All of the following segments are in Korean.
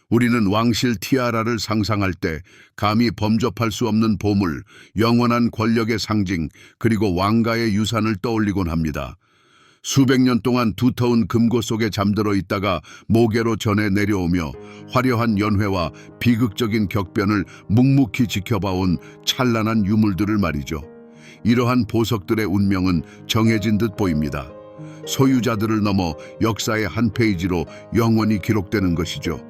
우리는 왕실 티아라를 상상할 때 감히 범접할 수 없는 보물, 영원한 권력의 상징, 그리고 왕가의 유산을 떠올리곤 합니다. 수백 년 동안 두터운 금고 속에 잠들어 있다가 모계로 전해 내려오며 화려한 연회와 비극적인 격변을 묵묵히 지켜봐온 찬란한 유물들을 말이죠. 이러한 보석들의 운명은 정해진 듯 보입니다. 소유자들을 넘어 역사의 한 페이지로 영원히 기록되는 것이죠.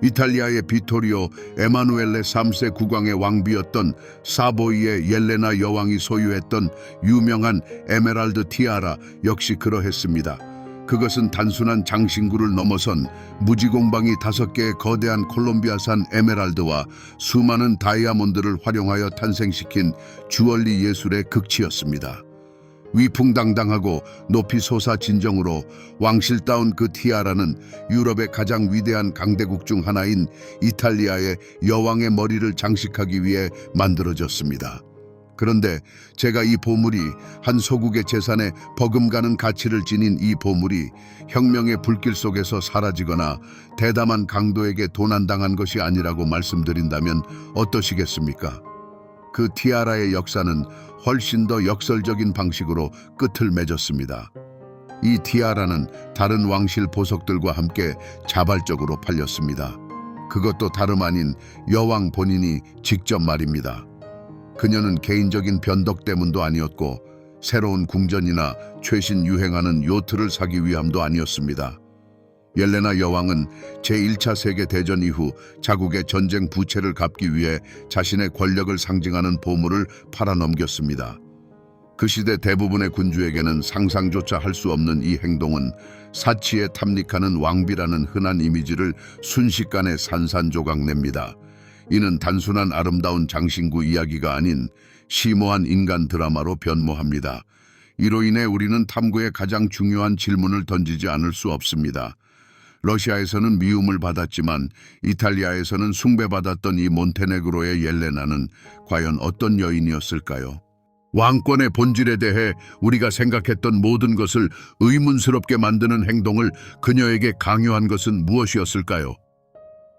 이탈리아의 비토리오 에마누엘레 3세 국왕의 왕비였던 사보이의 옐레나 여왕이 소유했던 유명한 에메랄드 티아라 역시 그러했습니다. 그것은 단순한 장신구를 넘어선 무지공방이 5개의 거대한 콜롬비아산 에메랄드와 수많은 다이아몬드를 활용하여 탄생시킨 주얼리 예술의 극치였습니다. 위풍당당하고 높이 솟아 진정으로 왕실다운 그 티아라는 유럽의 가장 위대한 강대국 중 하나인 이탈리아의 여왕의 머리를 장식하기 위해 만들어졌습니다. 그런데 제가 이 보물이 한 소국의 재산에 버금가는 가치를 지닌 이 보물이 혁명의 불길 속에서 사라지거나 대담한 강도에게 도난당한 것이 아니라고 말씀드린다면 어떠시겠습니까? 그 티아라의 역사는 훨씬 더 역설적인 방식으로 끝을 맺었습니다. 이 티아라는 다른 왕실 보석들과 함께 자발적으로 팔렸습니다. 그것도 다름 아닌 여왕 본인이 직접 말입니다. 그녀는 개인적인 변덕 때문도 아니었고 새로운 궁전이나 최신 유행하는 요트를 사기 위함도 아니었습니다. 옐레나 여왕은 제1차 세계대전 이후 자국의 전쟁 부채를 갚기 위해 자신의 권력을 상징하는 보물을 팔아넘겼습니다. 그 시대 대부분의 군주에게는 상상조차 할 수 없는 이 행동은 사치에 탐닉하는 왕비라는 흔한 이미지를 순식간에 산산조각냅니다. 이는 단순한 아름다운 장신구 이야기가 아닌 심오한 인간 드라마로 변모합니다. 이로 인해 우리는 탐구의 가장 중요한 질문을 던지지 않을 수 없습니다. 러시아에서는 미움을 받았지만 이탈리아에서는 숭배받았던 이 몬테네그로의 옐레나는 과연 어떤 여인이었을까요? 왕권의 본질에 대해 우리가 생각했던 모든 것을 의문스럽게 만드는 행동을 그녀에게 강요한 것은 무엇이었을까요?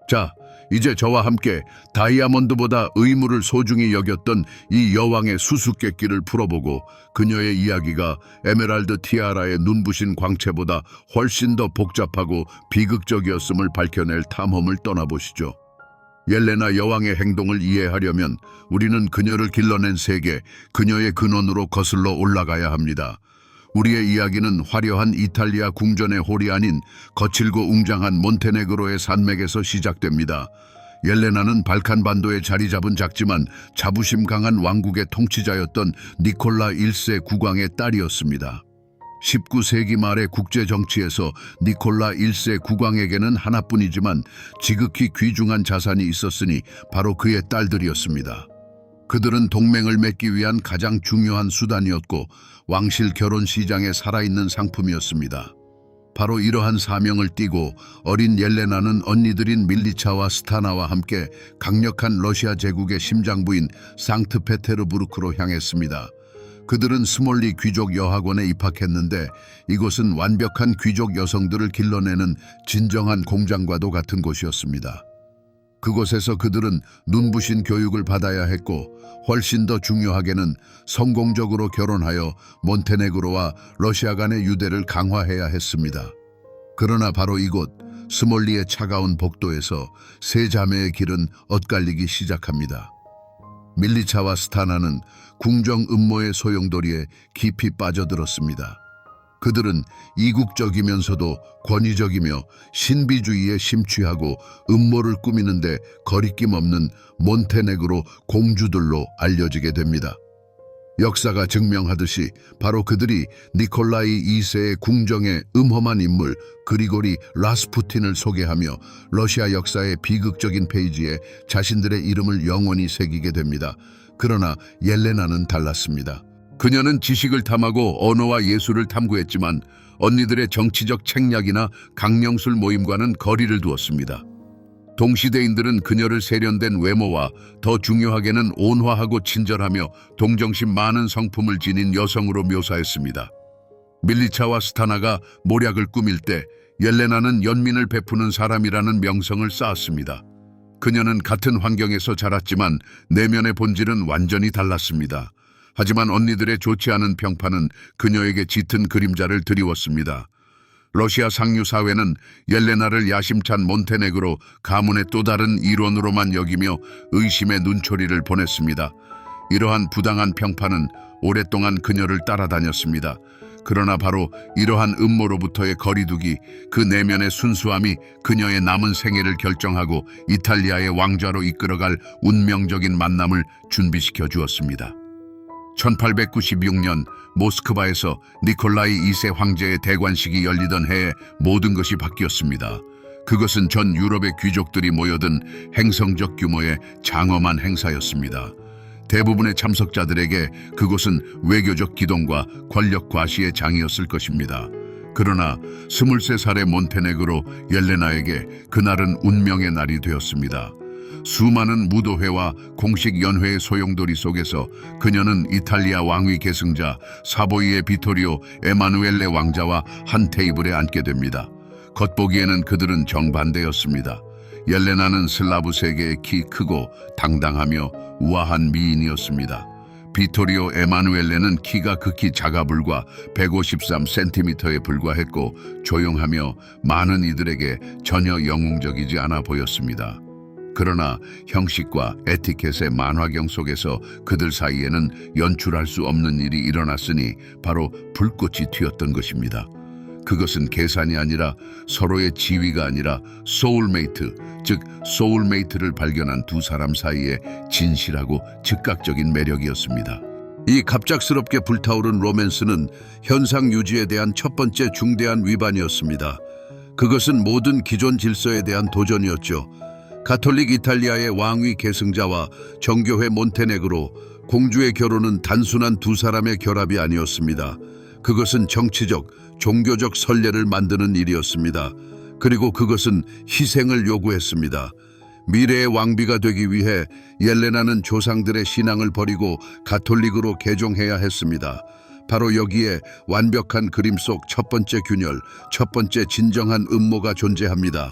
자, 이제 저와 함께 다이아몬드보다 의무를 소중히 여겼던 이 여왕의 수수께끼를 풀어보고 그녀의 이야기가 에메랄드 티아라의 눈부신 광채보다 훨씬 더 복잡하고 비극적이었음을 밝혀낼 탐험을 떠나보시죠. 옐레나 여왕의 행동을 이해하려면 우리는 그녀를 길러낸 세계, 그녀의 근원으로 거슬러 올라가야 합니다. 우리의 이야기는 화려한 이탈리아 궁전의 홀이 아닌 거칠고 웅장한 몬테네그로의 산맥에서 시작됩니다. 옐레나는 발칸반도에 자리 잡은 작지만 자부심 강한 왕국의 통치자였던 니콜라 1세 국왕의 딸이었습니다. 19세기 말의 국제 정치에서 니콜라 1세 국왕에게는 하나뿐이지만 지극히 귀중한 자산이 있었으니 바로 그의 딸들이었습니다. 그들은 동맹을 맺기 위한 가장 중요한 수단이었고 왕실 결혼 시장에 살아있는 상품이었습니다. 바로 이러한 사명을 띠고 어린 옐레나는 언니들인 밀리차와 스타나와 함께 강력한 러시아 제국의 심장부인 상트페테르부르크로 향했습니다. 그들은 스몰리 귀족 여학원에 입학했는데 이곳은 완벽한 귀족 여성들을 길러내는 진정한 공장과도 같은 곳이었습니다. 그곳에서 그들은 눈부신 교육을 받아야 했고 훨씬 더 중요하게는 성공적으로 결혼하여 몬테네그로와 러시아 간의 유대를 강화해야 했습니다. 그러나 바로 이곳 스몰리의 차가운 복도에서 세 자매의 길은 엇갈리기 시작합니다. 밀리차와 스타나는 궁정 음모의 소용돌이에 깊이 빠져들었습니다. 그들은 이국적이면서도 권위적이며 신비주의에 심취하고 음모를 꾸미는데 거리낌 없는 몬테네그로 공주들로 알려지게 됩니다. 역사가 증명하듯이 바로 그들이 니콜라이 2세의 궁정의 음험한 인물 그리고리 라스푸틴을 소개하며 러시아 역사의 비극적인 페이지에 자신들의 이름을 영원히 새기게 됩니다. 그러나 옐레나는 달랐습니다. 그녀는 지식을 탐하고 언어와 예술을 탐구했지만 언니들의 정치적 책략이나 강령술 모임과는 거리를 두었습니다. 동시대인들은 그녀를 세련된 외모와 더 중요하게는 온화하고 친절하며 동정심 많은 성품을 지닌 여성으로 묘사했습니다. 밀리차와 스타나가 모략을 꾸밀 때 옐레나는 연민을 베푸는 사람이라는 명성을 쌓았습니다. 그녀는 같은 환경에서 자랐지만 내면의 본질은 완전히 달랐습니다. 하지만 언니들의 좋지 않은 평판은 그녀에게 짙은 그림자를 드리웠습니다. 러시아 상류 사회는 옐레나를 야심찬 몬테네그로 가문의 또 다른 일원으로만 여기며 의심의 눈초리를 보냈습니다. 이러한 부당한 평판은 오랫동안 그녀를 따라다녔습니다. 그러나 바로 이러한 음모로부터의 거리두기, 그 내면의 순수함이 그녀의 남은 생애를 결정하고 이탈리아의 왕좌로 이끌어갈 운명적인 만남을 준비시켜 주었습니다. 1896년 모스크바에서 니콜라이 2세 황제의 대관식이 열리던 해에 모든 것이 바뀌었습니다. 그것은 전 유럽의 귀족들이 모여든 행성적 규모의 장엄한 행사였습니다. 대부분의 참석자들에게 그곳은 외교적 기동과 권력 과시의 장이었을 것입니다. 그러나 23살의 몬테네그로 옐레나에게 그날은 운명의 날이 되었습니다. 수많은 무도회와 공식 연회의 소용돌이 속에서 그녀는 이탈리아 왕위 계승자 사보이의 비토리오 에마누엘레 왕자와 한 테이블에 앉게 됩니다. 겉보기에는 그들은 정반대였습니다. 옐레나는 슬라브 세계의 키 크고 당당하며 우아한 미인이었습니다. 비토리오 에마누엘레는 키가 극히 작아 불과 153cm에 불과했고 조용하며 많은 이들에게 전혀 영웅적이지 않아 보였습니다. 그러나 형식과 에티켓의 만화경 속에서 그들 사이에는 연출할 수 없는 일이 일어났으니 바로 불꽃이 튀었던 것입니다. 그것은 계산이 아니라 서로의 지위가 아니라 소울메이트, 즉 소울메이트를 발견한 두 사람 사이의 진실하고 즉각적인 매력이었습니다. 이 갑작스럽게 불타오른 로맨스는 현상 유지에 대한 첫 번째 중대한 위반이었습니다. 그것은 모든 기존 질서에 대한 도전이었죠. 가톨릭 이탈리아의 왕위 계승자와 정교회 몬테네그로 공주의 결혼은 단순한 두 사람의 결합이 아니었습니다. 그것은 정치적, 종교적 선례를 만드는 일이었습니다. 그리고 그것은 희생을 요구했습니다. 미래의 왕비가 되기 위해 옐레나는 조상들의 신앙을 버리고 가톨릭으로 개종해야 했습니다. 바로 여기에 완벽한 그림 속 첫 번째 균열, 첫 번째 진정한 음모가 존재합니다.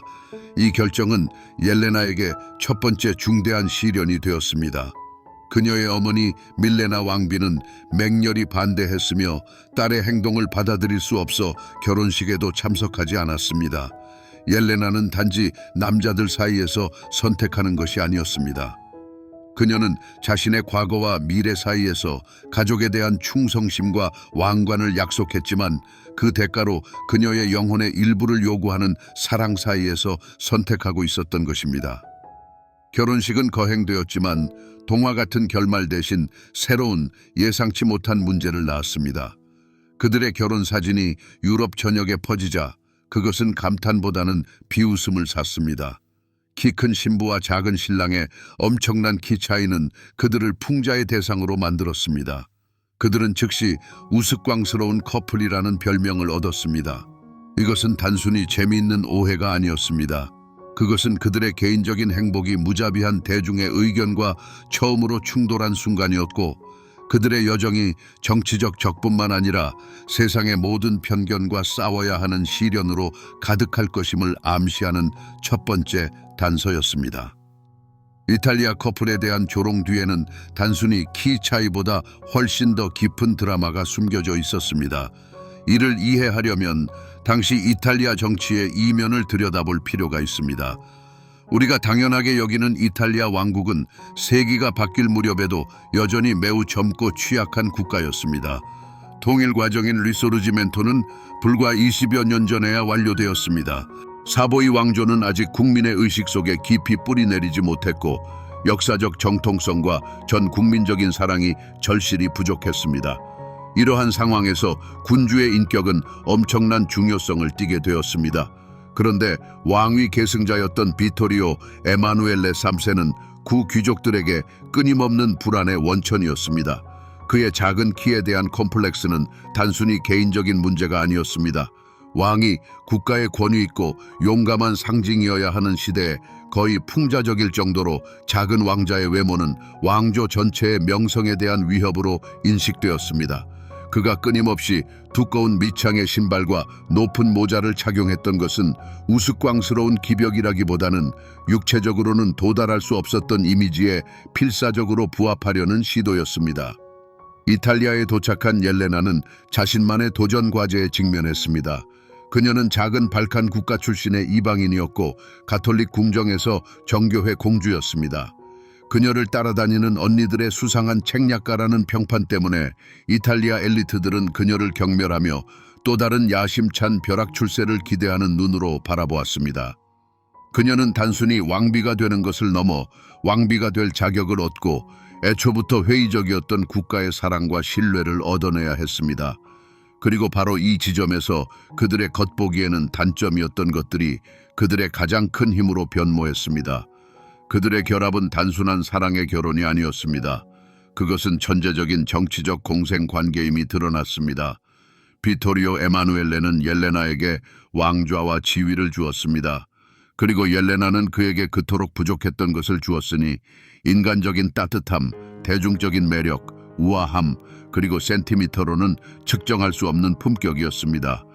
이 결정은 옐레나에게 첫 번째 중대한 시련이 되었습니다. 그녀의 어머니 밀레나 왕비는 맹렬히 반대했으며 딸의 행동을 받아들일 수 없어 결혼식에도 참석하지 않았습니다. 옐레나는 단지 남자들 사이에서 선택하는 것이 아니었습니다. 그녀는 자신의 과거와 미래 사이에서 가족에 대한 충성심과 왕관을 약속했지만 그 대가로 그녀의 영혼의 일부를 요구하는 사랑 사이에서 선택하고 있었던 것입니다. 결혼식은 거행되었지만 동화 같은 결말 대신 새로운 예상치 못한 문제를 낳았습니다. 그들의 결혼 사진이 유럽 전역에 퍼지자 그것은 감탄보다는 비웃음을 샀습니다. 키 큰 신부와 작은 신랑의 엄청난 키 차이는 그들을 풍자의 대상으로 만들었습니다. 그들은 즉시 우스꽝스러운 커플이라는 별명을 얻었습니다. 이것은 단순히 재미있는 오해가 아니었습니다. 그것은 그들의 개인적인 행복이 무자비한 대중의 의견과 처음으로 충돌한 순간이었고 그들의 여정이 정치적 적뿐만 아니라 세상의 모든 편견과 싸워야 하는 시련으로 가득할 것임을 암시하는 첫 번째 단서였습니다. 이탈리아 커플에 대한 조롱 뒤에는 단순히 키 차이보다 훨씬 더 깊은 드라마가 숨겨져 있었습니다. 이를 이해하려면 당시 이탈리아 정치의 이면을 들여다볼 필요가 있습니다. 우리가 당연하게 여기는 이탈리아 왕국은 세기가 바뀔 무렵에도 여전히 매우 젊고 취약한 국가였습니다. 통일 과정인 리소르지멘토는 불과 20여 년 전에야 완료되었습니다. 사보이 왕조는 아직 국민의 의식 속에 깊이 뿌리내리지 못했고 역사적 정통성과 전 국민적인 사랑이 절실히 부족했습니다. 이러한 상황에서 군주의 인격은 엄청난 중요성을 띠게 되었습니다. 그런데 왕위 계승자였던 비토리오 에마누엘레 3세는 구 귀족들에게 끊임없는 불안의 원천이었습니다. 그의 작은 키에 대한 컴플렉스는 단순히 개인적인 문제가 아니었습니다. 왕이 국가의 권위 있고 용감한 상징이어야 하는 시대에 거의 풍자적일 정도로 작은 왕자의 외모는 왕조 전체의 명성에 대한 위협으로 인식되었습니다. 그가 끊임없이 두꺼운 밑창의 신발과 높은 모자를 착용했던 것은 우스꽝스러운 기벽이라기보다는 육체적으로는 도달할 수 없었던 이미지에 필사적으로 부합하려는 시도였습니다. 이탈리아에 도착한 옐레나는 자신만의 도전 과제에 직면했습니다. 그녀는 작은 발칸 국가 출신의 이방인이었고 가톨릭 궁정에서 정교회 공주였습니다. 그녀를 따라다니는 언니들의 수상한 책략가라는 평판 때문에 이탈리아 엘리트들은 그녀를 경멸하며 또 다른 야심찬 벼락 출세를 기대하는 눈으로 바라보았습니다. 그녀는 단순히 왕비가 되는 것을 넘어 왕비가 될 자격을 얻고 애초부터 회의적이었던 국가의 사랑과 신뢰를 얻어내야 했습니다. 그리고 바로 이 지점에서 그들의 겉보기에는 단점이었던 것들이 그들의 가장 큰 힘으로 변모했습니다. 그들의 결합은 단순한 사랑의 결혼이 아니었습니다. 그것은 천재적인 정치적 공생관계임이 드러났습니다. 비토리오 에마누엘레는 옐레나에게 왕좌와 지위를 주었습니다. 그리고 옐레나는 그에게 그토록 부족했던 것을 주었으니 인간적인 따뜻함, 대중적인 매력, 우아함, 그리고 센티미터로는 측정할 수 없는 품격이었습니다.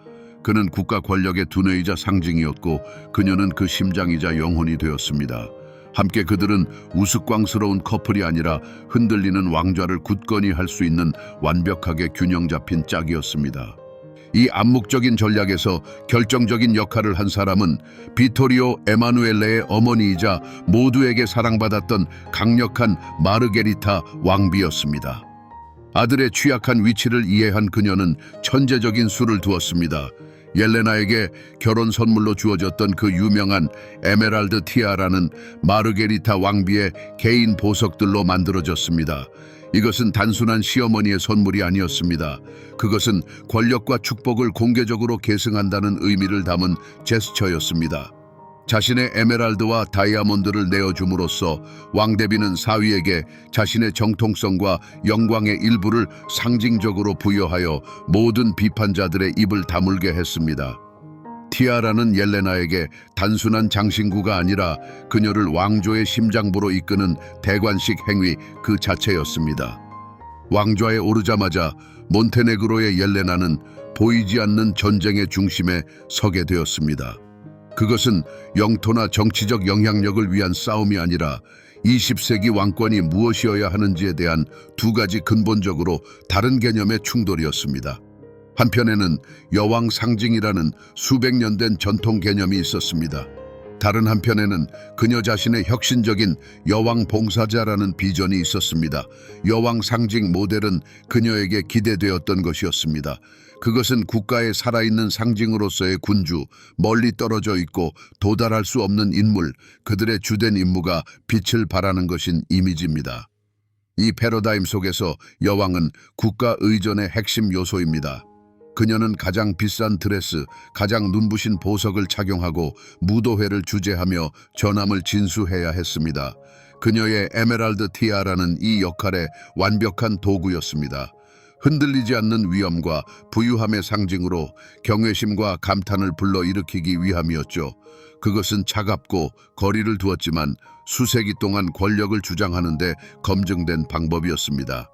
그는 국가 권력의 두뇌이자 상징이었고 그녀는 그 심장이자 영혼이 되었습니다. 함께 그들은 우스꽝스러운 커플이 아니라 흔들리는 왕좌를 굳건히 할 수 있는 완벽하게 균형 잡힌 짝이었습니다. 이 암묵적인 전략에서 결정적인 역할을 한 사람은 비토리오 에마누엘레의 어머니이자 모두에게 사랑받았던 강력한 마르게리타 왕비였습니다. 아들의 취약한 위치를 이해한 그녀는 천재적인 수를 두었습니다. 옐레나에게 결혼 선물로 주어졌던 그 유명한 에메랄드 티아라는 마르게리타 왕비의 개인 보석들로 만들어졌습니다. 이것은 단순한 시어머니의 선물이 아니었습니다. 그것은 권력과 축복을 공개적으로 계승한다는 의미를 담은 제스처였습니다. 자신의 에메랄드와 다이아몬드를 내어줌으로써 왕대비는 사위에게 자신의 정통성과 영광의 일부를 상징적으로 부여하여 모든 비판자들의 입을 다물게 했습니다. 티아라는 옐레나에게 단순한 장신구가 아니라 그녀를 왕조의 심장부로 이끄는 대관식 행위 그 자체였습니다. 왕좌에 오르자마자 몬테네그로의 옐레나는 보이지 않는 전쟁의 중심에 서게 되었습니다. 그것은 영토나 정치적 영향력을 위한 싸움이 아니라 20세기 왕권이 무엇이어야 하는지에 대한 두 가지 근본적으로 다른 개념의 충돌이었습니다. 한편에는 여왕 상징이라는 수백 년 된 전통 개념이 있었습니다. 다른 한편에는 그녀 자신의 혁신적인 여왕 봉사자라는 비전이 있었습니다. 여왕 상징 모델은 그녀에게 기대되었던 것이었습니다. 그것은 국가의 살아있는 상징으로서의 군주, 멀리 떨어져 있고 도달할 수 없는 인물, 그들의 주된 임무가 빛을 발하는 것인 이미지입니다. 이 패러다임 속에서 여왕은 국가 의전의 핵심 요소입니다. 그녀는 가장 비싼 드레스, 가장 눈부신 보석을 착용하고 무도회를 주재하며 전함을 진수해야 했습니다. 그녀의 에메랄드 티아라는 이 역할의 완벽한 도구였습니다. 흔들리지 않는 위엄과 부유함의 상징으로 경외심과 감탄을 불러일으키기 위함이었죠. 그것은 차갑고 거리를 두었지만 수세기 동안 권력을 주장하는 데 검증된 방법이었습니다.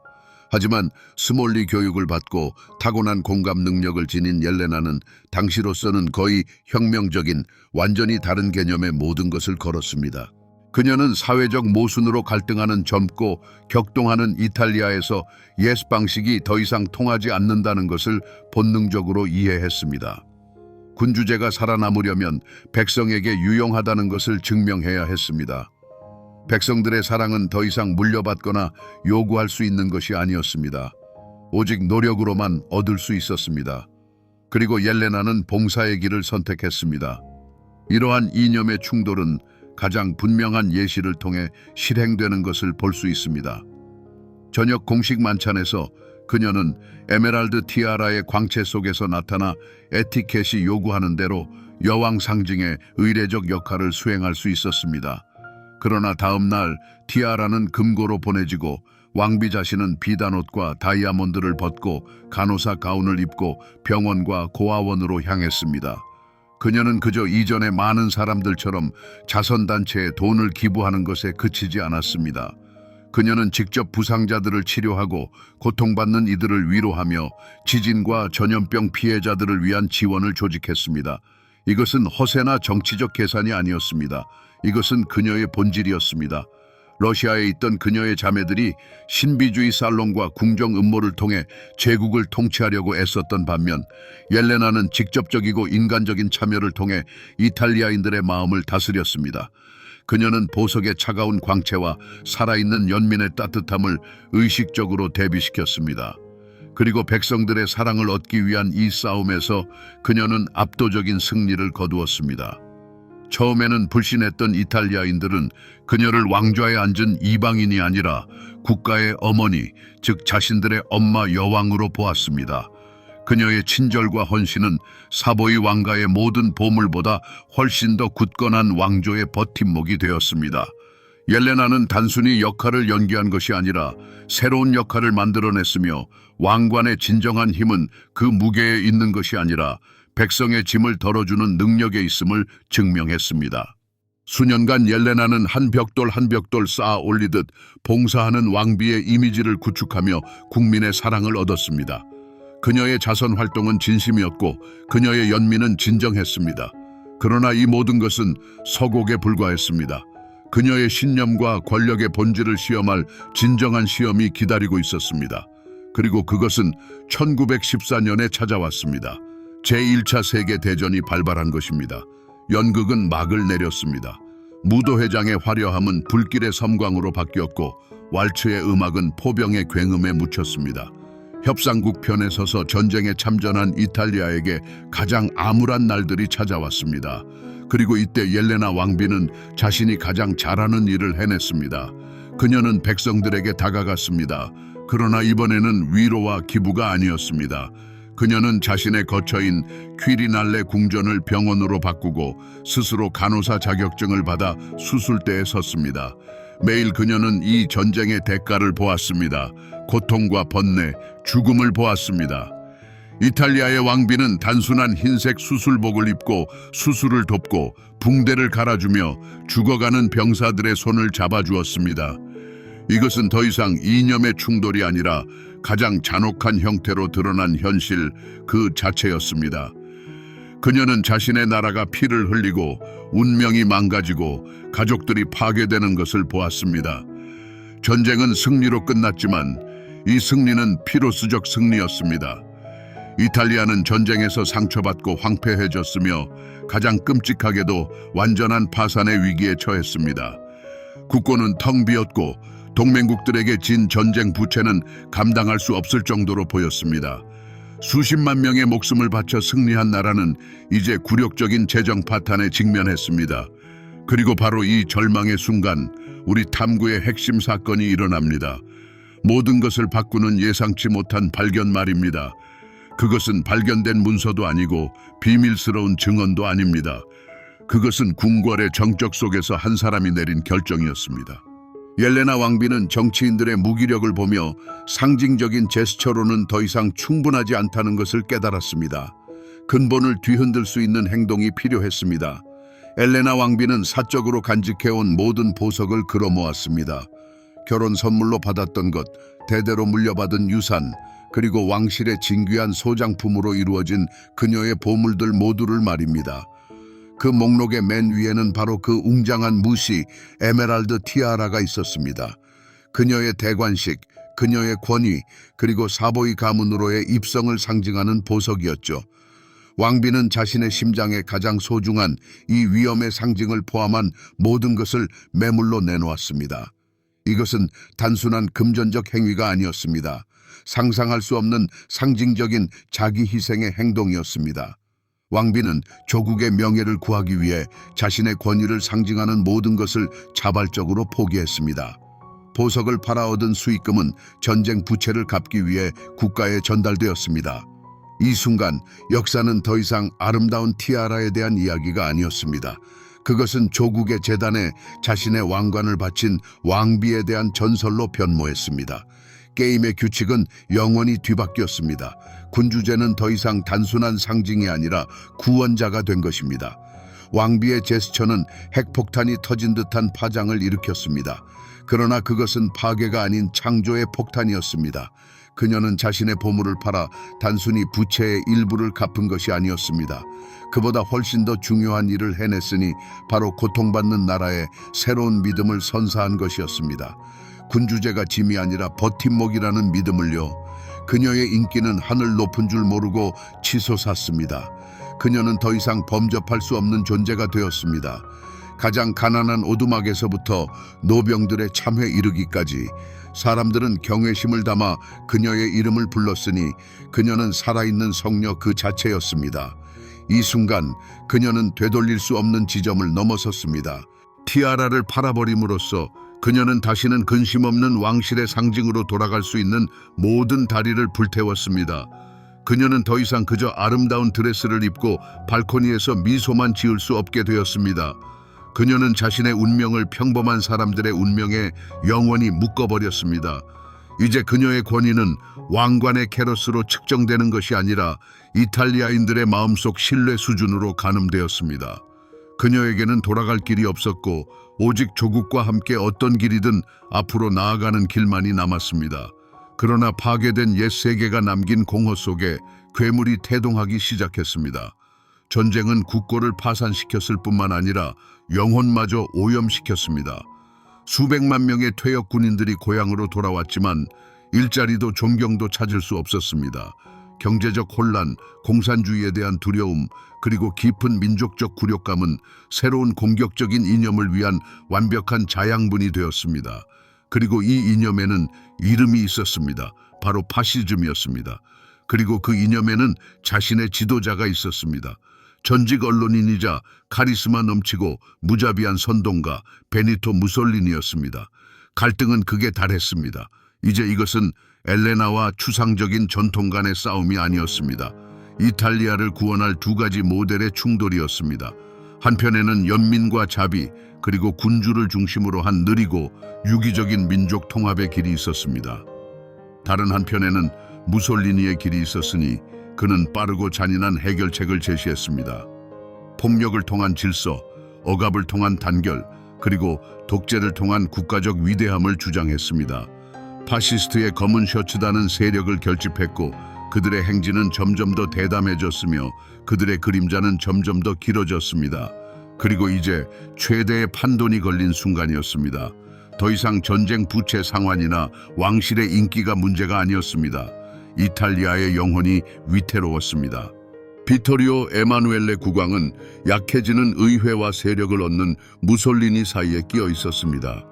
하지만 스몰리 교육을 받고 타고난 공감 능력을 지닌 옐레나는 당시로서는 거의 혁명적인 완전히 다른 개념의 모든 것을 걸었습니다. 그녀는 사회적 모순으로 갈등하는 젊고 격동하는 이탈리아에서 예스 방식이 더 이상 통하지 않는다는 것을 본능적으로 이해했습니다. 군주제가 살아남으려면 백성에게 유용하다는 것을 증명해야 했습니다. 백성들의 사랑은 더 이상 물려받거나 요구할 수 있는 것이 아니었습니다. 오직 노력으로만 얻을 수 있었습니다. 그리고 옐레나는 봉사의 길을 선택했습니다. 이러한 이념의 충돌은 가장 분명한 예시를 통해 실행되는 것을 볼 수 있습니다. 저녁 공식 만찬에서 그녀는 에메랄드 티아라의 광채 속에서 나타나 에티켓이 요구하는 대로 여왕 상징의 의례적 역할을 수행할 수 있었습니다. 그러나 다음 날 티아라는 금고로 보내지고 왕비 자신은 비단옷과 다이아몬드를 벗고 간호사 가운을 입고 병원과 고아원으로 향했습니다. 그녀는 그저 이전의 많은 사람들처럼 자선단체에 돈을 기부하는 것에 그치지 않았습니다. 그녀는 직접 부상자들을 치료하고 고통받는 이들을 위로하며 지진과 전염병 피해자들을 위한 지원을 조직했습니다. 이것은 허세나 정치적 계산이 아니었습니다. 이것은 그녀의 본질이었습니다. 러시아에 있던 그녀의 자매들이 신비주의 살롱과 궁정 음모를 통해 제국을 통치하려고 애썼던 반면 옐레나는 직접적이고 인간적인 참여를 통해 이탈리아인들의 마음을 다스렸습니다. 그녀는 보석의 차가운 광채와 살아있는 연민의 따뜻함을 의식적으로 대비시켰습니다. 그리고 백성들의 사랑을 얻기 위한 이 싸움에서 그녀는 압도적인 승리를 거두었습니다. 처음에는 불신했던 이탈리아인들은 그녀를 왕좌에 앉은 이방인이 아니라 국가의 어머니, 즉 자신들의 엄마 여왕으로 보았습니다. 그녀의 친절과 헌신은 사보이 왕가의 모든 보물보다 훨씬 더 굳건한 왕조의 버팀목이 되었습니다. 옐레나는 단순히 역할을 연기한 것이 아니라 새로운 역할을 만들어냈으며 왕관의 진정한 힘은 그 무게에 있는 것이 아니라 백성의 짐을 덜어주는 능력에 있음을 증명했습니다. 수년간 옐레나는 한 벽돌 한 벽돌 쌓아 올리듯 봉사하는 왕비의 이미지를 구축하며 국민의 사랑을 얻었습니다. 그녀의 자선 활동은 진심이었고 그녀의 연민은 진정했습니다. 그러나 이 모든 것은 서곡에 불과했습니다. 그녀의 신념과 권력의 본질을 시험할 진정한 시험이 기다리고 있었습니다. 그리고 그것은 1914년에 찾아왔습니다. 제1차 세계대전이 발발한 것입니다. 연극은 막을 내렸습니다. 무도회장의 화려함은 불길의 섬광으로 바뀌었고 왈츠의 음악은 포병의 굉음에 묻혔습니다. 협상국 편에 서서 전쟁에 참전한 이탈리아에게 가장 암울한 날들이 찾아왔습니다. 그리고 이때 옐레나 왕비는 자신이 가장 잘하는 일을 해냈습니다. 그녀는 백성들에게 다가갔습니다. 그러나 이번에는 위로와 기부가 아니었습니다. 그녀는 자신의 거처인 퀴리날레 궁전을 병원으로 바꾸고 스스로 간호사 자격증을 받아 수술대에 섰습니다. 매일 그녀는 이 전쟁의 대가를 보았습니다. 고통과 번뇌, 죽음을 보았습니다. 이탈리아의 왕비는 단순한 흰색 수술복을 입고 수술을 돕고 붕대를 갈아주며 죽어가는 병사들의 손을 잡아주었습니다. 이것은 더 이상 이념의 충돌이 아니라 가장 잔혹한 형태로 드러난 현실 그 자체였습니다. 그녀는 자신의 나라가 피를 흘리고 운명이 망가지고 가족들이 파괴되는 것을 보았습니다. 전쟁은 승리로 끝났지만 이 승리는 피로수적 승리였습니다. 이탈리아는 전쟁에서 상처받고 황폐해졌으며 가장 끔찍하게도 완전한 파산의 위기에 처했습니다. 국고는 텅 비었고 동맹국들에게 진 전쟁 부채는 감당할 수 없을 정도로 보였습니다. 수십만 명의 목숨을 바쳐 승리한 나라는 이제 굴욕적인 재정 파탄에 직면했습니다. 그리고 바로 이 절망의 순간 우리 탐구의 핵심 사건이 일어납니다. 모든 것을 바꾸는 예상치 못한 발견 말입니다. 그것은 발견된 문서도 아니고 비밀스러운 증언도 아닙니다. 그것은 궁궐의 정적 속에서 한 사람이 내린 결정이었습니다. 옐레나 왕비는 정치인들의 무기력을 보며 상징적인 제스처로는 더 이상 충분하지 않다는 것을 깨달았습니다. 근본을 뒤흔들 수 있는 행동이 필요했습니다. 엘레나 왕비는 사적으로 간직해온 모든 보석을 끌어모았습니다. 결혼 선물로 받았던 것, 대대로 물려받은 유산, 그리고 왕실의 진귀한 소장품으로 이루어진 그녀의 보물들 모두를 말입니다. 그 목록의 맨 위에는 바로 그 웅장한 무시, 에메랄드 티아라가 있었습니다. 그녀의 대관식, 그녀의 권위, 그리고 사보이 가문으로의 입성을 상징하는 보석이었죠. 왕비는 자신의 심장에 가장 소중한 이 위엄의 상징을 포함한 모든 것을 매물로 내놓았습니다. 이것은 단순한 금전적 행위가 아니었습니다. 상상할 수 없는 상징적인 자기 희생의 행동이었습니다. 왕비는 조국의 명예를 구하기 위해 자신의 권위를 상징하는 모든 것을 자발적으로 포기했습니다. 보석을 팔아 얻은 수익금은 전쟁 부채를 갚기 위해 국가에 전달되었습니다. 이 순간 역사는 더 이상 아름다운 티아라에 대한 이야기가 아니었습니다. 그것은 조국의 재단에 자신의 왕관을 바친 왕비에 대한 전설로 변모했습니다. 게임의 규칙은 영원히 뒤바뀌었습니다. 군주제는 더 이상 단순한 상징이 아니라 구원자가 된 것입니다. 왕비의 제스처는 핵폭탄이 터진 듯한 파장을 일으켰습니다. 그러나 그것은 파괴가 아닌 창조의 폭탄이었습니다. 그녀는 자신의 보물을 팔아 단순히 부채의 일부를 갚은 것이 아니었습니다. 그보다 훨씬 더 중요한 일을 해냈으니 바로 고통받는 나라에 새로운 믿음을 선사한 것이었습니다. 군주제가 짐이 아니라 버팀목이라는 믿음을요. 그녀의 인기는 하늘 높은 줄 모르고 치솟았습니다. 그녀는 더 이상 범접할 수 없는 존재가 되었습니다. 가장 가난한 오두막에서부터 노병들의 참회 이르기까지 사람들은 경외심을 담아 그녀의 이름을 불렀으니 그녀는 살아있는 성녀 그 자체였습니다. 이 순간 그녀는 되돌릴 수 없는 지점을 넘어섰습니다. 티아라를 팔아버림으로써 그녀는 다시는 근심 없는 왕실의 상징으로 돌아갈 수 있는 모든 다리를 불태웠습니다. 그녀는 더 이상 그저 아름다운 드레스를 입고 발코니에서 미소만 지을 수 없게 되었습니다. 그녀는 자신의 운명을 평범한 사람들의 운명에 영원히 묶어버렸습니다. 이제 그녀의 권위는 왕관의 캐럿으로 측정되는 것이 아니라 이탈리아인들의 마음속 신뢰 수준으로 가늠되었습니다. 그녀에게는 돌아갈 길이 없었고 오직 조국과 함께 어떤 길이든 앞으로 나아가는 길만이 남았습니다. 그러나 파괴된 옛 세계가 남긴 공허 속에 괴물이 태동하기 시작했습니다. 전쟁은 국고를 파산시켰을 뿐만 아니라 영혼마저 오염시켰습니다. 수백만 명의 퇴역 군인들이 고향으로 돌아왔지만 일자리도 존경도 찾을 수 없었습니다. 경제적 혼란, 공산주의에 대한 두려움, 그리고 깊은 민족적 굴욕감은 새로운 공격적인 이념을 위한 완벽한 자양분이 되었습니다. 그리고 이 이념에는 이름이 있었습니다. 바로 파시즘이었습니다. 그리고 그 이념에는 자신의 지도자가 있었습니다. 전직 언론인이자 카리스마 넘치고 무자비한 선동가 베니토 무솔리니였습니다. 갈등은 극에 달했습니다. 이제 이것은 엘레나와 추상적인 전통 간의 싸움이 아니었습니다. 이탈리아를 구원할 두 가지 모델의 충돌이었습니다. 한편에는 연민과 자비, 그리고 군주를 중심으로 한 느리고 유기적인 민족 통합의 길이 있었습니다. 다른 한편에는 무솔리니의 길이 있었으니 그는 빠르고 잔인한 해결책을 제시했습니다. 폭력을 통한 질서, 억압을 통한 단결, 그리고 독재를 통한 국가적 위대함을 주장했습니다. 파시스트의 검은 셔츠단은 세력을 결집했고 그들의 행진은 점점 더 대담해졌으며 그들의 그림자는 점점 더 길어졌습니다. 그리고 이제 최대의 판돈이 걸린 순간이었습니다. 더 이상 전쟁 부채 상환이나 왕실의 인기가 문제가 아니었습니다. 이탈리아의 영혼이 위태로웠습니다. 비토리오 에마누엘레 국왕은 약해지는 의회와 세력을 얻는 무솔리니 사이에 끼어 있었습니다.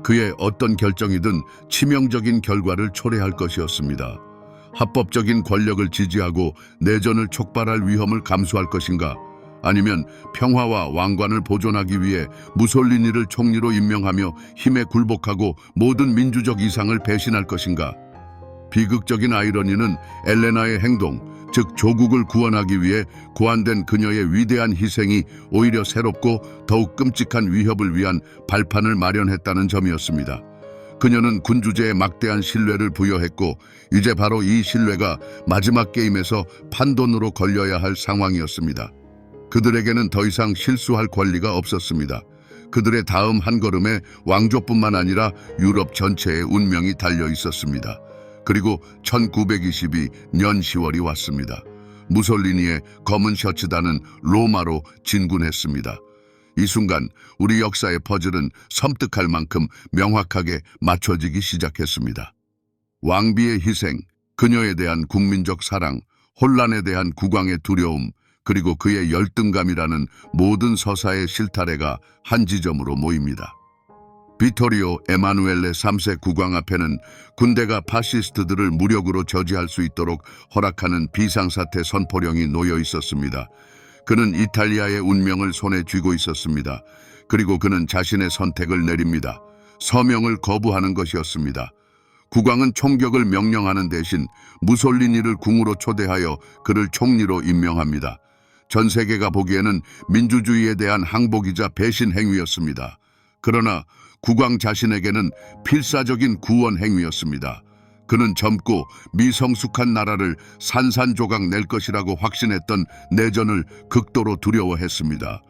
그의 어떤 결정이든 치명적인 결과를 초래할 것이었습니다. 합법적인 권력을 지지하고 내전을 촉발할 위험을 감수할 것인가? 아니면 평화와 왕관을 보존하기 위해 무솔리니를 총리로 임명하며 힘에 굴복하고 모든 민주적 이상을 배신할 것인가? 비극적인 아이러니는 엘레나의 행동, 즉 조국을 구원하기 위해 고안된 그녀의 위대한 희생이 오히려 새롭고 더욱 끔찍한 위협을 위한 발판을 마련했다는 점이었습니다. 그녀는 군주제에 막대한 신뢰를 부여했고 이제 바로 이 신뢰가 마지막 게임에서 판돈으로 걸려야 할 상황이었습니다. 그들에게는 더 이상 실수할 권리가 없었습니다. 그들의 다음 한 걸음에 왕조뿐만 아니라 유럽 전체의 운명이 달려 있었습니다. 그리고 1922년 10월이 왔습니다. 무솔리니의 검은 셔츠단은 로마로 진군했습니다. 이 순간 우리 역사의 퍼즐은 섬뜩할 만큼 명확하게 맞춰지기 시작했습니다. 왕비의 희생, 그녀에 대한 국민적 사랑, 혼란에 대한 국왕의 두려움, 그리고 그의 열등감이라는 모든 서사의 실타래가 한 지점으로 모입니다. 비토리오 에마누엘레 3세 국왕 앞에는 군대가 파시스트들을 무력으로 저지할 수 있도록 허락하는 비상사태 선포령이 놓여 있었습니다. 그는 이탈리아의 운명을 손에 쥐고 있었습니다. 그리고 그는 자신의 선택을 내립니다. 서명을 거부하는 것이었습니다. 국왕은 총격을 명령하는 대신 무솔리니를 궁으로 초대하여 그를 총리로 임명합니다. 전 세계가 보기에는 민주주의에 대한 항복이자 배신 행위였습니다. 그러나 국왕 자신에게는 필사적인 구원 행위였습니다. 그는 젊고 미성숙한 나라를 산산조각 낼 것이라고 확신했던 내전을 극도로 두려워했습니다.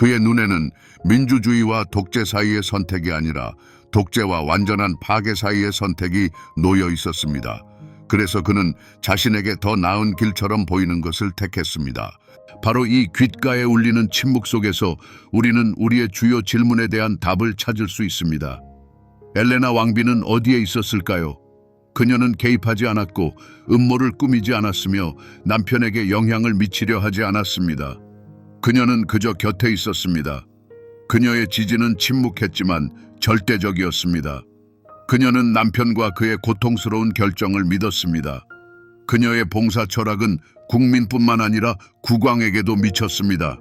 그의 눈에는 민주주의와 독재 사이의 선택이 아니라 독재와 완전한 파괴 사이의 선택이 놓여 있었습니다. 그래서 그는 자신에게 더 나은 길처럼 보이는 것을 택했습니다. 바로 이 귓가에 울리는 침묵 속에서 우리는 우리의 주요 질문에 대한 답을 찾을 수 있습니다. 엘레나 왕비는 어디에 있었을까요? 그녀는 개입하지 않았고 음모를 꾸미지 않았으며 남편에게 영향을 미치려 하지 않았습니다. 그녀는 그저 곁에 있었습니다. 그녀의 지지는 침묵했지만 절대적이었습니다. 그녀는 남편과 그의 고통스러운 결정을 믿었습니다. 그녀의 봉사 철학은 국민뿐만 아니라 국왕에게도 미쳤습니다.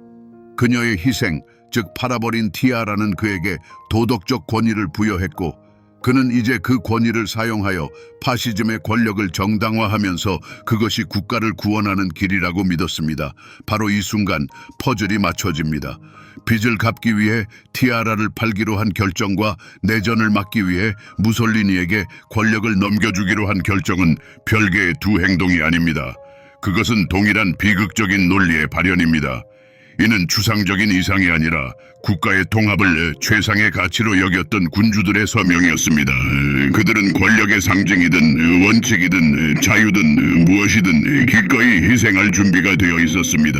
그녀의 희생, 즉 팔아버린 티아라는 그에게 도덕적 권위를 부여했고 그는 이제 그 권위를 사용하여 파시즘의 권력을 정당화하면서 그것이 국가를 구원하는 길이라고 믿었습니다. 바로 이 순간 퍼즐이 맞춰집니다. 빚을 갚기 위해 티아라를 팔기로 한 결정과 내전을 막기 위해 무솔리니에게 권력을 넘겨주기로 한 결정은 별개의 두 행동이 아닙니다. 그것은 동일한 비극적인 논리의 발현입니다. 이는 추상적인 이상이 아니라 국가의 통합을 최상의 가치로 여겼던 군주들의 서명이었습니다. 그들은 권력의 상징이든 원칙이든 자유든 무엇이든 기꺼이 희생할 준비가 되어 있었습니다.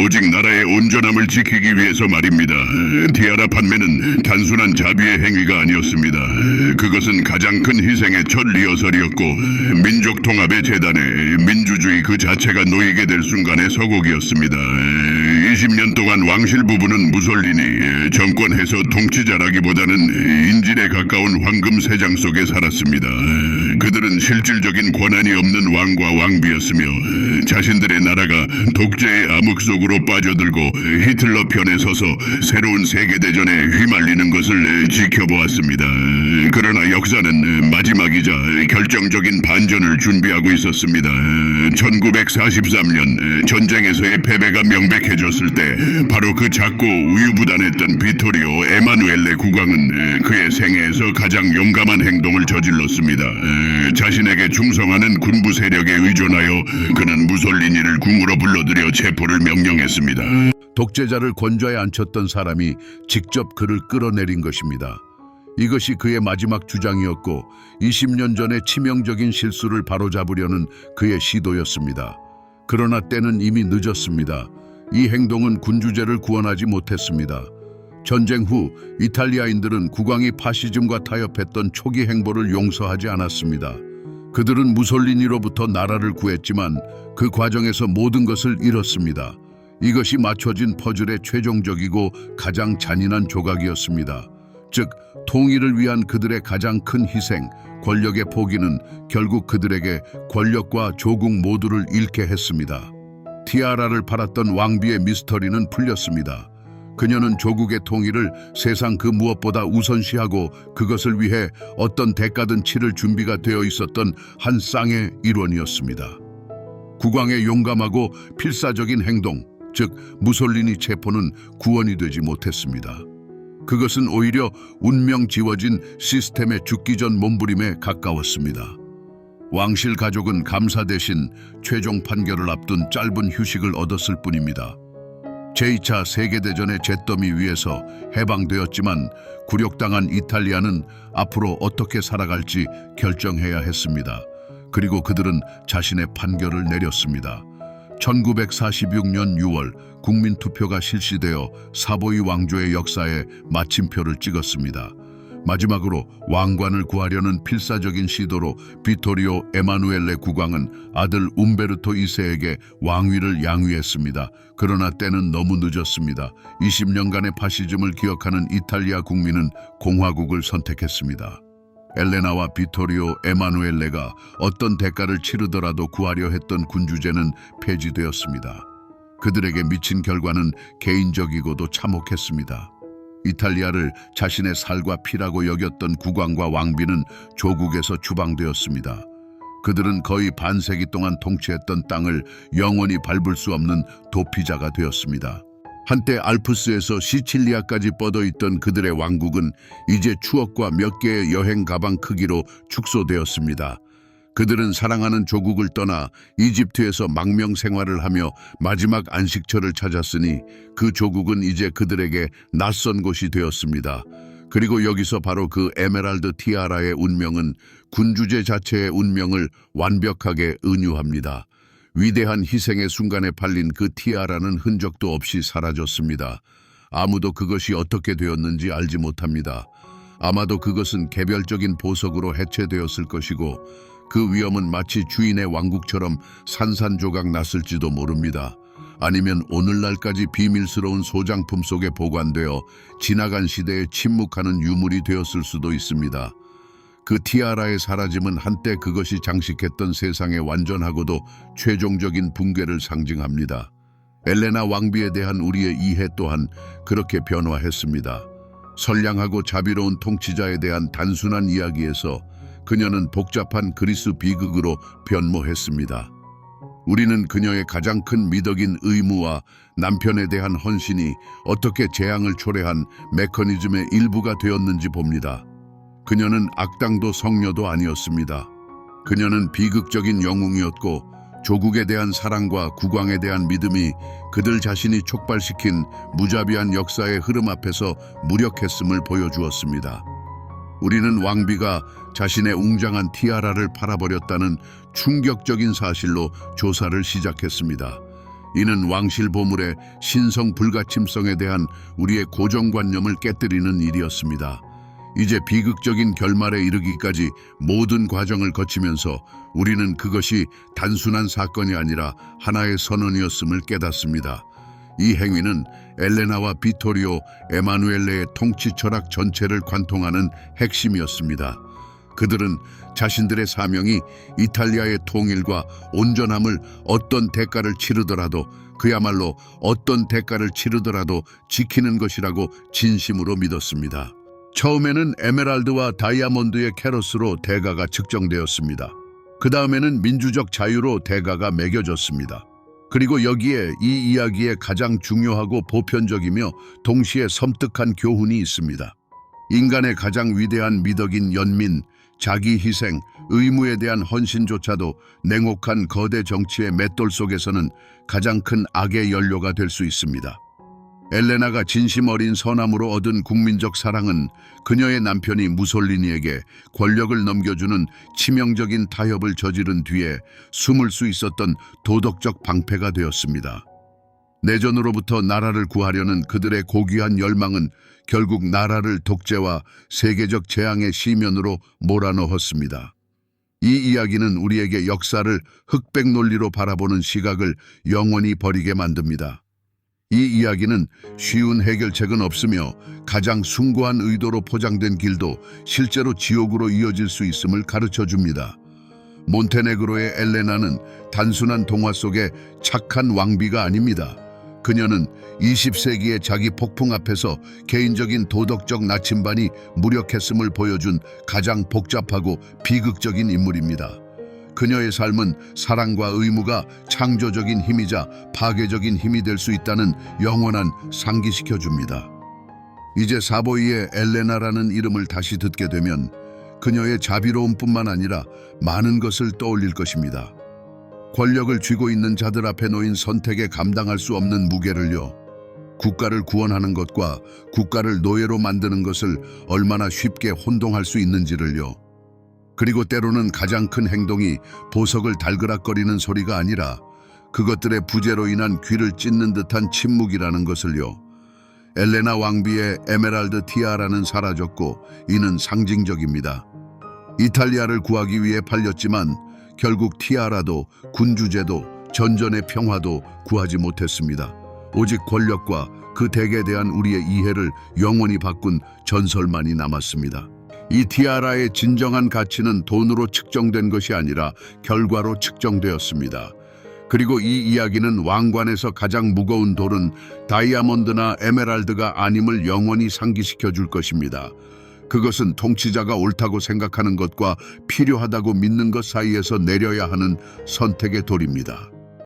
오직 나라의 온전함을 지키기 위해서 말입니다. 티아라 판매는 단순한 자비의 행위가 아니었습니다. 그것은 가장 큰 희생의 첫 리허설이었고 민족 통합의 재단에 민주주의 그 자체가 놓이게 될 순간의 서곡이었습니다. 20년 동안 왕실 부부는 무솔리니 정권에서 통치자라기보다는 인질에 가까운 황금 세장 속에 살았습니다. 그들은 실질적인 권한이 없는 왕과 왕비였으며 자신들의 나라가 독재의 암흑 속으로 빠져들고 히틀러 편에 서서 새로운 세계대전에 휘말리는 것을 지켜보았습니다. 그러나 역사는 마지막이자 결정적인 반전을 준비하고 있었습니다. 1943년 전쟁에서의 패배가 명백해졌을 때 바로 그 작고 우유부단했던 비토리오 에마누엘레 국왕은 그의 생애에서 가장 용감한 행동을 저질렀습니다. 자신에게 충성하는 군부 세력에 의존하여 그는 무솔리니를 궁으로 불러들여 체포를 명령했습니다. 독재자를 권좌에 앉혔던 사람이 직접 그를 끌어내린 것입니다. 이것이 그의 마지막 주장이었고 20년 전의 치명적인 실수를 바로잡으려는 그의 시도였습니다. 그러나 때는 이미 늦었습니다. 이 행동은 군주제를 구원하지 못했습니다. 전쟁 후 이탈리아인들은 국왕이 파시즘과 타협했던 초기 행보를 용서하지 않았습니다. 그들은 무솔리니로부터 나라를 구했지만 그 과정에서 모든 것을 잃었습니다. 이것이 맞춰진 퍼즐의 최종적이고 가장 잔인한 조각이었습니다. 즉, 통일을 위한 그들의 가장 큰 희생, 권력의 포기는 결국 그들에게 권력과 조국 모두를 잃게 했습니다. 티아라를 팔았던 왕비의 미스터리는 풀렸습니다. 그녀는 조국의 통일을 세상 그 무엇보다 우선시하고 그것을 위해 어떤 대가든 치를 준비가 되어 있었던 한 쌍의 일원이었습니다. 국왕의 용감하고 필사적인 행동, 즉 무솔리니 체포는 구원이 되지 못했습니다. 그것은 오히려 운명 지워진 시스템의 죽기 전 몸부림에 가까웠습니다. 왕실 가족은 감사 대신 최종 판결을 앞둔 짧은 휴식을 얻었을 뿐입니다. 제2차 세계대전의 잿더미 위에서 해방되었지만 굴욕당한 이탈리아는 앞으로 어떻게 살아갈지 결정해야 했습니다. 그리고 그들은 자신의 판결을 내렸습니다. 1946년 6월 국민투표가 실시되어 사보이 왕조의 역사에 마침표를 찍었습니다. 마지막으로 왕관을 구하려는 필사적인 시도로 비토리오 에마누엘레 국왕은 아들 움베르토 2세에게 왕위를 양위했습니다. 그러나 때는 너무 늦었습니다. 20년간의 파시즘을 기억하는 이탈리아 국민은 공화국을 선택했습니다. 엘레나와 비토리오 에마누엘레가 어떤 대가를 치르더라도 구하려 했던 군주제는 폐지되었습니다. 그들에게 미친 결과는 개인적이고도 참혹했습니다. 이탈리아를 자신의 살과 피라고 여겼던 국왕과 왕비는 조국에서 추방되었습니다. 그들은 거의 반세기 동안 통치했던 땅을 영원히 밟을 수 없는 도피자가 되었습니다. 한때 알프스에서 시칠리아까지 뻗어있던 그들의 왕국은 이제 추억과 몇 개의 여행 가방 크기로 축소되었습니다. 그들은 사랑하는 조국을 떠나 이집트에서 망명 생활을 하며 마지막 안식처를 찾았으니 그 조국은 이제 그들에게 낯선 곳이 되었습니다. 그리고 여기서 바로 그 에메랄드 티아라의 운명은 군주제 자체의 운명을 완벽하게 은유합니다. 위대한 희생의 순간에 팔린 그 티아라는 흔적도 없이 사라졌습니다. 아무도 그것이 어떻게 되었는지 알지 못합니다. 아마도 그것은 개별적인 보석으로 해체되었을 것이고 그 위험은 마치 주인의 왕국처럼 산산조각 났을지도 모릅니다. 아니면 오늘날까지 비밀스러운 소장품 속에 보관되어 지나간 시대에 침묵하는 유물이 되었을 수도 있습니다. 그 티아라의 사라짐은 한때 그것이 장식했던 세상의 완전하고도 최종적인 붕괴를 상징합니다. 엘레나 왕비에 대한 우리의 이해 또한 그렇게 변화했습니다. 선량하고 자비로운 통치자에 대한 단순한 이야기에서 그녀는 복잡한 그리스 비극으로 변모했습니다. 우리는 그녀의 가장 큰 미덕인 의무와 남편에 대한 헌신이 어떻게 재앙을 초래한 메커니즘의 일부가 되었는지 봅니다. 그녀는 악당도 성녀도 아니었습니다. 그녀는 비극적인 영웅이었고 조국에 대한 사랑과 국왕에 대한 믿음이 그들 자신이 촉발시킨 무자비한 역사의 흐름 앞에서 무력했음을 보여주었습니다. 우리는 왕비가 자신의 웅장한 티아라를 팔아버렸다는 충격적인 사실로 조사를 시작했습니다. 이는 왕실 보물의 신성 불가침성에 대한 우리의 고정관념을 깨뜨리는 일이었습니다. 이제 비극적인 결말에 이르기까지 모든 과정을 거치면서 우리는 그것이 단순한 사건이 아니라 하나의 선언이었음을 깨닫습니다. 이 행위는 엘레나와 비토리오 에마누엘레의 통치 철학 전체를 관통하는 핵심이었습니다. 그들은 자신들의 사명이 이탈리아의 통일과 온전함을 어떤 대가를 치르더라도 그야말로 어떤 대가를 치르더라도 지키는 것이라고 진심으로 믿었습니다. 처음에는 에메랄드와 다이아몬드의 캐럿으로 대가가 측정되었습니다. 그 다음에는 민주적 자유로 대가가 매겨졌습니다. 그리고 여기에 이 이야기의 가장 중요하고 보편적이며 동시에 섬뜩한 교훈이 있습니다. 인간의 가장 위대한 미덕인 연민, 자기 희생, 의무에 대한 헌신조차도 냉혹한 거대 정치의 맷돌 속에서는 가장 큰 악의 연료가 될 수 있습니다. 엘레나가 진심 어린 선함으로 얻은 국민적 사랑은 그녀의 남편이 무솔리니에게 권력을 넘겨주는 치명적인 타협을 저지른 뒤에 숨을 수 있었던 도덕적 방패가 되었습니다. 내전으로부터 나라를 구하려는 그들의 고귀한 열망은 결국 나라를 독재와 세계적 재앙의 시면으로 몰아넣었습니다. 이 이야기는 우리에게 역사를 흑백 논리로 바라보는 시각을 영원히 버리게 만듭니다. 이 이야기는 쉬운 해결책은 없으며 가장 숭고한 의도로 포장된 길도 실제로 지옥으로 이어질 수 있음을 가르쳐 줍니다. 몬테네그로의 엘레나는 단순한 동화 속의 착한 왕비가 아닙니다. 그녀는 20세기의 자기 폭풍 앞에서 개인적인 도덕적 나침반이 무력했음을 보여준 가장 복잡하고 비극적인 인물입니다. 그녀의 삶은 사랑과 의무가 창조적인 힘이자 파괴적인 힘이 될 수 있다는 영원한 상기시켜줍니다. 이제 사보이의 엘레나라는 이름을 다시 듣게 되면 그녀의 자비로움뿐만 아니라 많은 것을 떠올릴 것입니다. 권력을 쥐고 있는 자들 앞에 놓인 선택에 감당할 수 없는 무게를요. 국가를 구원하는 것과 국가를 노예로 만드는 것을 얼마나 쉽게 혼동할 수 있는지를요. 그리고 때로는 가장 큰 행동이 보석을 달그락거리는 소리가 아니라 그것들의 부재로 인한 귀를 찢는 듯한 침묵이라는 것을요. 엘레나 왕비의 에메랄드 티아라는 사라졌고 이는 상징적입니다. 이탈리아를 구하기 위해 팔렸지만 결국 티아라도 군주제도 전전의 평화도 구하지 못했습니다. 오직 권력과 그 덱에 대한 우리의 이해를 영원히 바꾼 전설만이 남았습니다. 이 티아라의 진정한 가치는 돈으로 측정된 것이 아니라 결과로 측정되었습니다. 그리고 이 이야기는 왕관에서 가장 무거운 돌은 다이아몬드나 에메랄드가 아님을 영원히 상기시켜 줄 것입니다. 그것은 통치자가 옳다고 생각하는 것과 필요하다고 믿는 것 사이에서 내려야 하는 선택의 돌입니다.